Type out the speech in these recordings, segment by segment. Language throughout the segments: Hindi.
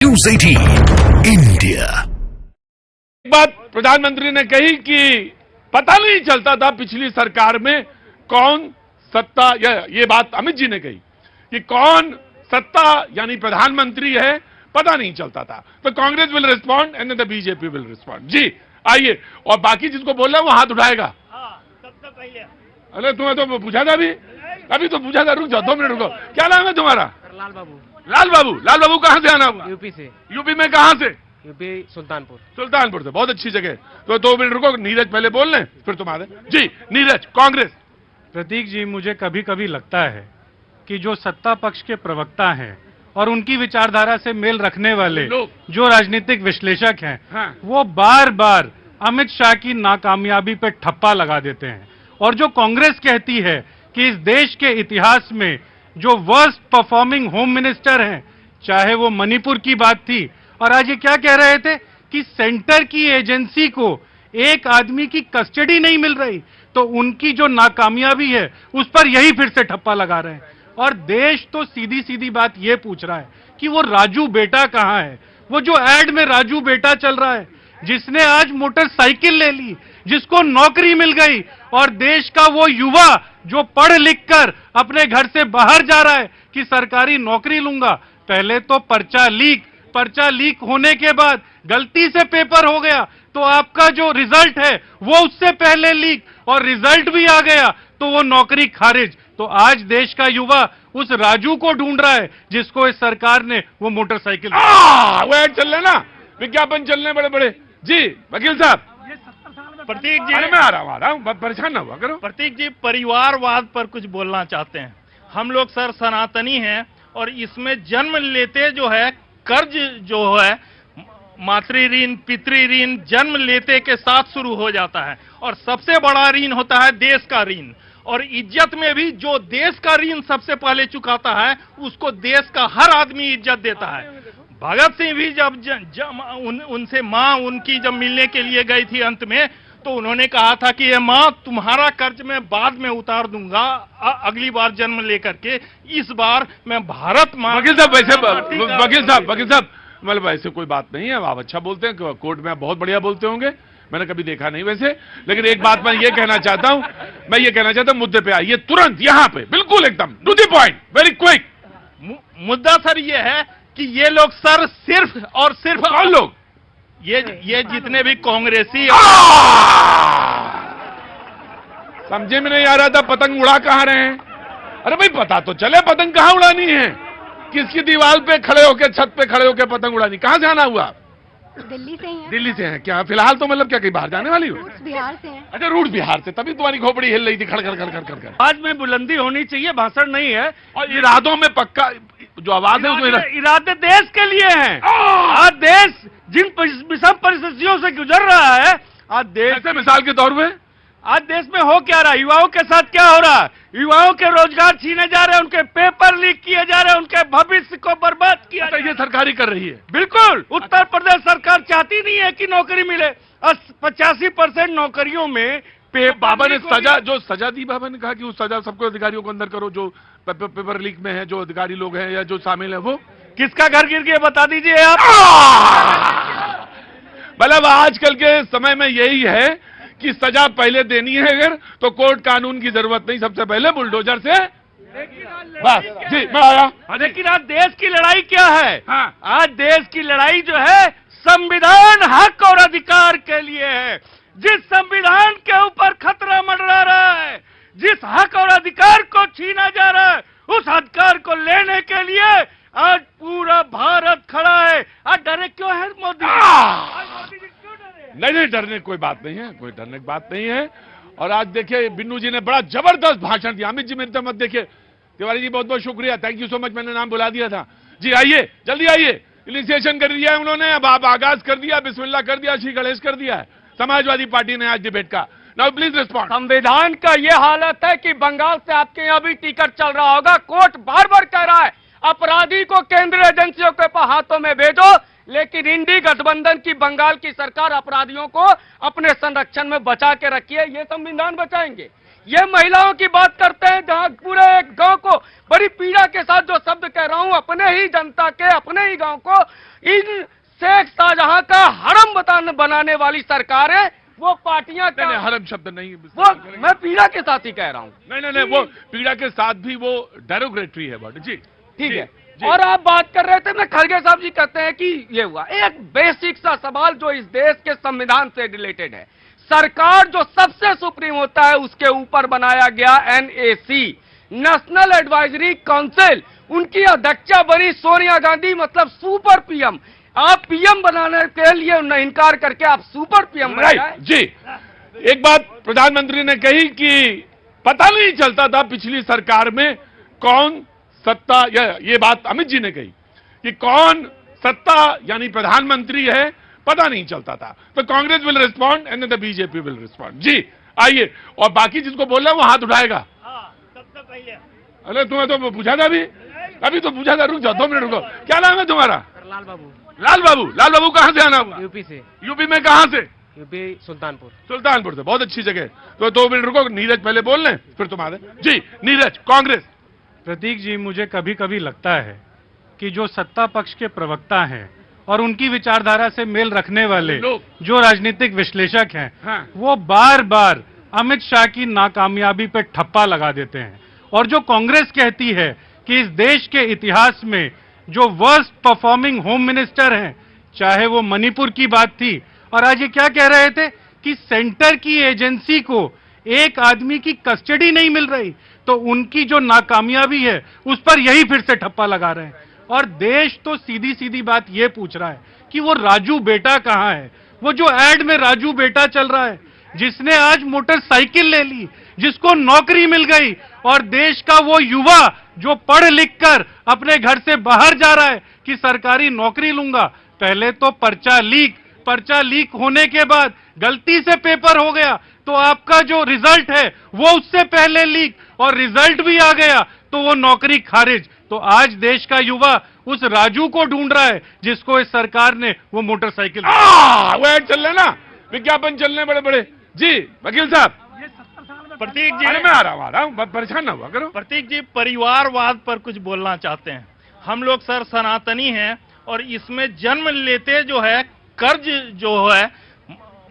News 18 India. एक बात प्रधानमंत्री ने कही कि पता नहीं चलता था पिछली सरकार में कौन सत्ता, ये बात अमित जी ने कही कि कौन सत्ता यानी प्रधानमंत्री है, पता नहीं चलता था। तो Congress will respond and the BJP will respond. जी आइए, और बाकी जिसको बोल रहा है वो हाथ उठाएगा। सबसे पहले अरे तुम्हें तो पूछा था अभी तो पूछा था। रुक जाओ 2 मिनट रुको। क्या नाम है तुम्हारा? लाल बाबू। लाल बाबू कहां से आना हुआ? यूपी से। यूपी में कहां से? यूपी सुल्तानपुर से। बहुत अच्छी जगह। तो 2 मिनट रुको, नीरज पहले बोल लें फिर तुम आते। जी नीरज, कांग्रेस। प्रतीक जी, मुझे कभी कभी लगता है कि जो सत्ता पक्ष के प्रवक्ता हैं और उनकी विचारधारा से मेल रखने वाले जो राजनीतिक विश्लेषक हैं, हाँ। वो बार बार अमित शाह की नाकामयाबी पे ठप्पा लगा देते हैं। और जो कांग्रेस कहती है कि इस देश के इतिहास में जो वर्स्ट परफॉर्मिंग होम मिनिस्टर हैं, चाहे वो मणिपुर की बात थी, और आज ये क्या कह रहे थे कि सेंटर की एजेंसी को एक आदमी की कस्टडी नहीं मिल रही, तो उनकी जो नाकामयाबी है उस पर यही फिर से ठप्पा लगा रहे हैं। और देश तो सीधी सीधी बात ये पूछ रहा है कि वो राजू बेटा कहां है? वो जो एड में राजू बेटा चल रहा है, जिसने आज मोटरसाइकिल ले ली, जिसको नौकरी मिल गई, और देश का वो युवा जो पढ़ लिख कर अपने घर से बाहर जा रहा है कि सरकारी नौकरी लूंगा, पहले तो पर्चा लीक होने के बाद गलती से पेपर हो गया तो आपका जो रिजल्ट है वो उससे पहले लीक, और रिजल्ट भी आ गया तो वो नौकरी खारिज। तो आज देश का युवा उस राजू को ढूंढ रहा है जिसको इस सरकार ने वो मोटरसाइकिल वो ऐड चल रहे ना, विज्ञापन चल रहे बड़े बड़े। जी वकील साहब। प्रतीक जी, मैं आ रहा हूं, परेशान ना हुआ करो। प्रतीक जी, परिवारवाद पर कुछ बोलना चाहते हैं। हम लोग सर सनातनी हैं और इसमें जन्म लेते जो है कर्ज जो है मातृ ऋण पितृ ऋण जन्म लेते के साथ शुरू हो जाता है, और सबसे बड़ा ऋण होता है देश का ऋण। और इज्जत में भी जो देश का ऋण सबसे पहले चुकाता है उसको देश का हर आदमी इज्जत देता है। भगत सिंह भी जब उनसे माँ उनकी जब मिलने के लिए गई थी अंत में, तो उन्होंने कहा था कि ये माँ तुम्हारा कर्ज मैं बाद में उतार दूंगा अगली बार जन्म लेकर के, इस बार मैं भारत माँ। वकील साहब वैसे वकील साहब मतलब ऐसे कोई बात नहीं है, आप अच्छा बोलते हैं, कोर्ट में आप बहुत बढ़िया बोलते होंगे, मैंने कभी देखा नहीं वैसे। लेकिन एक बात मैं ये कहना चाहता हूं, मुद्दे पे आइए तुरंत, यहाँ पे बिल्कुल एकदम to the point, very quick. मुद्दा सर ये है कि ये लोग सर सिर्फ और सिर्फ कौन लोग? ये जितने भी कांग्रेसी समझे में नहीं आ रहा था पतंग उड़ा कहां रहे हैं? अरे भाई पता तो चले पतंग कहां उड़ानी है, किसकी दीवार पे खड़े होके, छत पे खड़े होके पतंग उड़ानी, कहां से आना हुआ? दिल्ली से ही हैं। दिल्ली से हैं क्या? फिलहाल तो मतलब क्या कहीं बाहर जाने वाली हो? बिहार से हैं। अच्छा रूट बिहार से, तभी तुम्हारी खोपड़ी हिल रही थी खड़ खड़ खड़ खड़ खड़। आज में बुलंदी होनी चाहिए, भाषण नहीं है। और इरादों में पक्का जो आवाज है उसमें इरादे देश के लिए हैं। आज देश जिन विषम परिस्थितियों से गुजर रहा है, आज देश ऐसे मिसाल के तौर पे आज देश में हो क्या रहा है, युवाओं के साथ क्या हो रहा है? युवाओं के रोजगार छीने जा रहे हैं, उनके पेपर लीक किए जा रहे हैं, उनके भविष्य को बर्बाद किया जा रहा है। ये सरकारी कर रही है। बिल्कुल, उत्तर प्रदेश सरकार चाहती नहीं है कि नौकरी मिले। 85% नौकरियों में बाबा ने सजा दी, बाबा ने कहा कि उस सजा सबको अधिकारियों को अंदर करो, जो पेपर लीक में है, जो अधिकारी लोग हैं या जो शामिल है। वो किसका घर गिर गया बता दीजिए आप। मतलब आजकल के समय में यही है कि सजा पहले देनी है अगर, तो कोर्ट कानून की जरूरत नहीं, सबसे पहले बुलडोजर से बस। जी मैं आया। लेकिन आज देश की लड़ाई क्या है? हाँ। आज देश की लड़ाई जो है संविधान, हक और अधिकार के लिए है। जिस संविधान के ऊपर खतरा मंडरा रहा है, जिस हक और अधिकार को छीना जा रहा है, उस अधिकार को लेने के लिए आज पूरा भारत खड़ा है। आज डरे क्यों है मोदी जी? नहीं डरने की कोई बात नहीं है, कोई डरने की बात नहीं है। और आज देखिए बिन्नू जी ने बड़ा जबरदस्त भाषण दिया। अमित जी मेरी तो मत देखिए। तिवारी जी बहुत बहुत शुक्रिया, थैंक यू सो मच, मैंने नाम बुला दिया था। जी आइए, जल्दी आइए। इनिशिएशन कर दिया है उन्होंने, अब आप आगाज कर दिया, बिस्मिल्लाह कर दिया, श्री गणेश कर दिया है समाजवादी पार्टी ने आज डिबेट का। Now please respond. संविधान का ये हालत है कि बंगाल से आपके यहाँ भी टिकट चल रहा होगा। कोर्ट बार बार कह रहा है अपराधी को केंद्रीय एजेंसियों के हाथों में भेजो, लेकिन इंडी गठबंधन की बंगाल की सरकार अपराधियों को अपने संरक्षण में बचा के रखी है। ये संविधान बचाएंगे? ये महिलाओं की बात करते हैं जहां पूरे एक गांव को बड़ी पीड़ा के साथ जो शब्द कह रहा हूं, अपने ही जनता के, अपने ही गांव को इन शेख शाहजहां का हरम बनाने वाली सरकार है। वो पार्टियां नहीं, हरम शब्द नहीं, वो मैं पीड़ा के साथ ही कह रहा हूं। नहीं, वो पीड़ा के साथ भी वो डेरोग्रेटरी है वर्ड। जी ठीक है। और आप बात कर रहे थे, मैं खड़गे साहब जी कहते हैं कि ये हुआ एक बेसिक सा सवाल जो इस देश के संविधान से रिलेटेड है। सरकार जो सबसे सुप्रीम होता है उसके ऊपर बनाया गया एनएसी, नेशनल एडवाइजरी काउंसिल, उनकी अध्यक्षा बनी सोनिया गांधी, मतलब सुपर पीएम। आप पीएम बनाने के लिए इनकार करके आप सुपर पीएम बनाए। जी, एक बात प्रधानमंत्री ने कही कि पता नहीं चलता था पिछली सरकार में कौन सत्ता, ये बात अमित जी ने कही कि कौन सत्ता यानी प्रधानमंत्री है, पता नहीं चलता था। तो Congress will respond and the BJP will respond. जी आइए, और बाकी जिसको बोल रहा है वो हाथ उठाएगा। अरे तुम्हें तो पूछा था अभी तो पूछा था, रुक जाओ 2 मिनट रुको। क्या नाम है तुम्हारा? लाल बाबू। लाल बाबू कहां से आना हुआ? यूपी से। यूपी में कहां से? यूपी सुल्तानपुर से। बहुत अच्छी जगह। तो 2 मिनट रुको, नीरज पहले बोल लें फिर तुम्हारे। जी नीरज, कांग्रेस। प्रतीक जी, मुझे कभी कभी लगता है कि जो सत्ता पक्ष के प्रवक्ता हैं और उनकी विचारधारा से मेल रखने वाले जो राजनीतिक विश्लेषक हैं, हाँ। वो बार बार अमित शाह की नाकामयाबी पे ठप्पा लगा देते हैं। और जो कांग्रेस कहती है कि इस देश के इतिहास में जो वर्स्ट परफॉर्मिंग होम मिनिस्टर हैं, चाहे वो मणिपुर की बात थी, और आज ये क्या कह रहे थे कि सेंटर की एजेंसी को एक आदमी की कस्टडी नहीं मिल रही, तो उनकी जो नाकामयाबी है उस पर यही फिर से ठप्पा लगा रहे हैं। और देश तो सीधी सीधी बात ये पूछ रहा है कि वो राजू बेटा कहां है? वो जो एड में राजू बेटा चल रहा है, जिसने आज मोटरसाइकिल ले ली, जिसको नौकरी मिल गई, और देश का वो युवा जो पढ़ लिख कर अपने घर से बाहर जा रहा है कि सरकारी नौकरी लूंगा, पहले तो पर्चा लीक होने के बाद गलती से पेपर हो गया तो आपका जो रिजल्ट है वो उससे पहले लीक, और रिजल्ट भी आ गया तो वो नौकरी खारिज। तो आज देश का युवा उस राजू को ढूंढ रहा है जिसको इस सरकार ने वो मोटरसाइकिल वो ऐड चल रहे ना, विज्ञापन चल रहे बड़े बड़े। जी वकील साहब। प्रतीक जी, मैं आ रहा हूं, परेशान ना हुआ करो। प्रतीक जी, परिवारवाद पर कुछ बोलना चाहते हैं। हम लोग सर सनातनी हैं और इसमें जन्म लेते जो है कर्ज जो है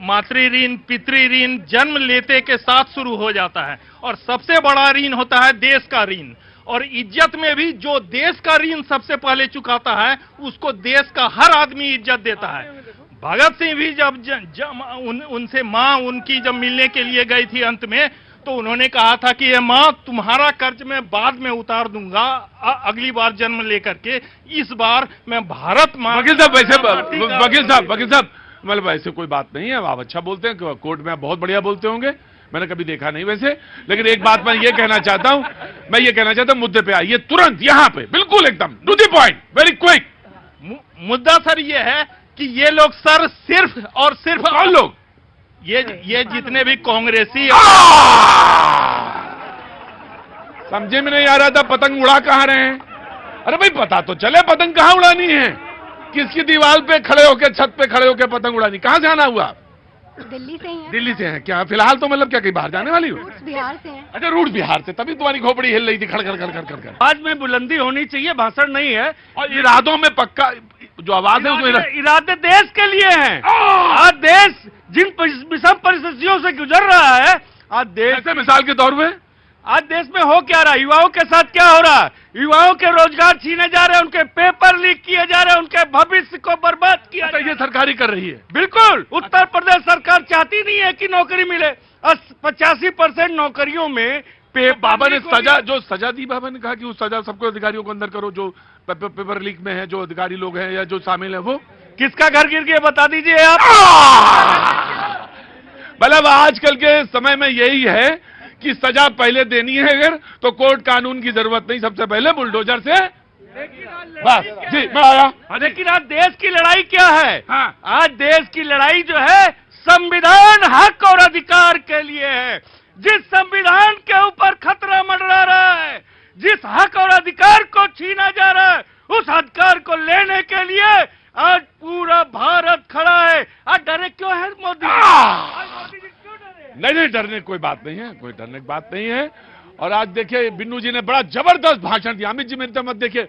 मातृ ऋण, पितृ ऋण जन्म लेते के साथ शुरू हो जाता है, और सबसे बड़ा ऋण होता है देश का ऋण। और इज्जत में भी जो देश का ऋण सबसे पहले चुकाता है उसको देश का हर आदमी इज्जत देता है। भगत सिंह भी जब उनसे माँ उनकी जब मिलने के लिए गई थी अंत में, तो उन्होंने कहा था कि ये माँ तुम्हारा कर्ज मैं बाद में उतार दूंगा अगली बार जन्म लेकर के, इस बार मैं भारत माँ। वकील साहब वैसे वकील साहब मतलब ऐसे कोई बात नहीं है, आप अच्छा बोलते हैं, कोर्ट में आप बहुत बढ़िया बोलते होंगे, मैंने कभी देखा नहीं वैसे। लेकिन एक बात मैं ये कहना चाहता हूं, मुद्दे पे आइए तुरंत, यहाँ पे बिल्कुल एकदम to the point, very quick. मुद्दा सर ये है कि ये लोग सर सिर्फ और सिर्फ कौन लोग? ये जितने भी कांग्रेसी। समझे में नहीं आ रहा था पतंग उड़ा कहां रहे हैं? अरे भाई पता तो चले पतंग कहां उड़ानी है, किसकी दीवार पे खड़े होकर, छत पे खड़े होकर पतंग उड़ानी, कहां से आना हुआ? दिल्ली से ही हैं। दिल्ली से हैं क्या? फिलहाल तो मतलब क्या कहीं बाहर जाने वाली हो? रूट्स बिहार से हैं। अच्छा रूट बिहार से, तभी तुम्हारी खोपड़ी हिल रही थी खड़ खड़ खड़ खड़ खड़। आज में बुलंदी होनी चाहिए, भाषण नहीं है। और इरादों में पक्का जो आवाज है उसमें इरादे देश के लिए हैं। आज देश जिन विषम परिस्थितियों से गुजर रहा है, आज देश ऐसे मिसाल के तौर पे आज देश में हो क्या रहा है, युवाओं के साथ क्या हो रहा है? युवाओं के रोजगार छीने जा रहे हैं, उनके पेपर लीक किए जा रहे हैं, उनके भविष्य को बर्बाद किया जा रहा है। ये सरकारी कर रही है। बिल्कुल, उत्तर प्रदेश सरकार चाहती नहीं है कि नौकरी मिले। 85% नौकरियों में बाबा ने सजा दी, बाबा ने कहा कि उस सजा सबको अधिकारियों को अंदर करो जो पेपर लीक में है, जो अधिकारी लोग हैं या जो शामिल है। वो किसका घर गिर गया बता दीजिए आप। मतलब आजकल के समय में यही है कि सजा पहले देनी है अगर तो कोर्ट कानून की जरूरत नहीं, सबसे पहले बुलडोजर से। बस जी मैं आया। लेकिन आज देश की लड़ाई क्या है? हाँ। आज देश की लड़ाई जो है संविधान, हक और अधिकार के लिए है। जिस संविधान के ऊपर खतरा मंडरा रहा है, जिस हक और अधिकार को छीना जा रहा है, उस अधिकार को लेने के लिए आज पूरा भारत खड़ा है। आज डरे क्यों है मोदी? नहीं, डरने कोई बात नहीं है, कोई डरने की बात नहीं है। और आज देखिए बिन्नू जी ने बड़ा जबरदस्त भाषण दिया। अमित जी मेरी तरफ मत देखिए।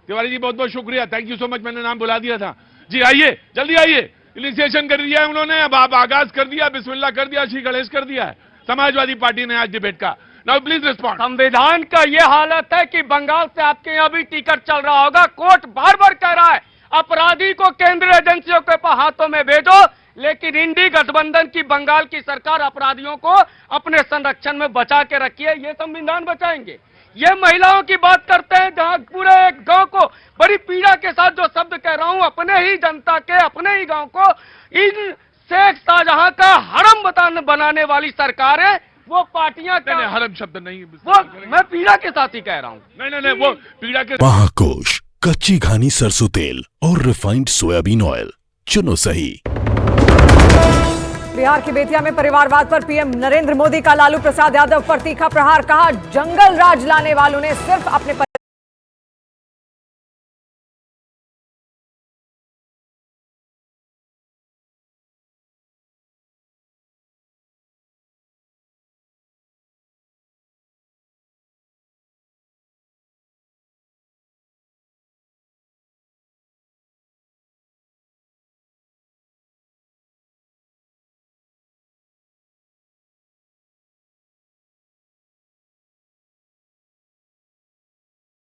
तिवारी जी बहुत बहुत शुक्रिया, थैंक यू सो मच, मैंने नाम बुला दिया था जी। आइए, जल्दी आइए, इनिशिएशन कर दिया है उन्होंने, अब आप आगाज कर दिया, बिस्मिल्लाह कर दिया, श्री गणेश कर दिया है समाजवादी पार्टी ने आज डिबेट का। Now please respond. संविधान का ये हालत है कि बंगाल से आपके यहाँ भी टिकट चल रहा होगा। कोर्ट बार बार कह रहा है अपराधी को केंद्रीय एजेंसियों के हाथों में भेजो, लेकिन इंडी गठबंधन की बंगाल की सरकार अपराधियों को अपने संरक्षण में बचा के रखी है। ये संविधान बचाएंगे? ये महिलाओं की बात करते हैं जहां पूरे एक गांव को बड़ी पीड़ा के साथ जो शब्द कह रहा हूं, अपने ही जनता के, अपने ही गांव को इन शेख शाहजहां का हरम बनाने वाली सरकार है। वो पार्टियां क्या हरम शब्द नहीं, वो मैं पीड़ा के साथ ही कह रहा हूं। नहीं, वो पीड़ा के महाकोश, कच्ची घानी सरसों तेल और रिफाइंड सोयाबीन ऑयल, चुनो सही। बिहार की बेतिया में परिवारवाद पर पीएम नरेंद्र मोदी का लालू प्रसाद यादव पर तीखा प्रहार। कहा, जंगल राज लाने वालों ने सिर्फ अपने